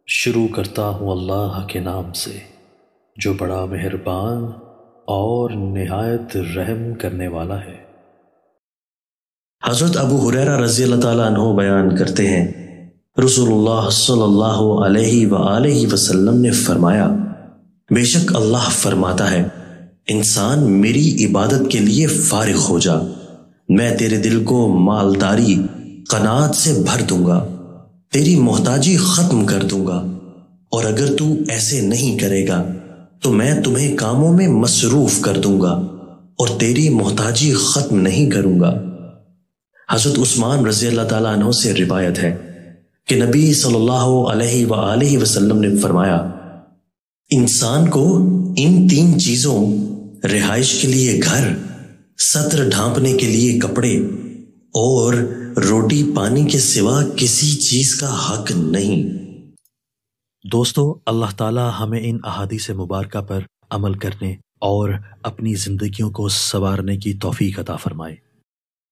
شروع کرتا ہوں اللہ کے نام سے جو بڑا مہربان اور نہایت رحم کرنے والا ہے۔ حضرت ابو ہریرہ رضی اللہ تعالیٰ عنہ بیان کرتے ہیں، رسول اللہ صلی اللہ علیہ وآلہ وسلم نے فرمایا، بے شک اللہ فرماتا ہے، انسان میری عبادت کے لیے فارغ ہو جا، میں تیرے دل کو مالداری قناعت سے بھر دوں گا، تیری محتاجی ختم کر دوں گا، اور اگر تو ایسے نہیں کرے گا تو میں تمہیں کاموں میں مصروف کر دوں گا اور تیری محتاجی ختم نہیں کروں گا۔ حضرت عثمان رضی اللہ تعالیٰ عنہ سے روایت ہے کہ نبی صلی اللہ علیہ وآلہ وسلم نے فرمایا، انسان کو ان تین چیزوں رہائش کے لیے گھر، ستر ڈھانپنے کے لیے کپڑے اور روٹی پانی کے سوا کسی چیز کا حق نہیں۔ دوستو، اللہ تعالی ہمیں ان احادیث مبارکہ پر عمل کرنے اور اپنی زندگیوں کو سنوارنے کی توفیق عطا فرمائے۔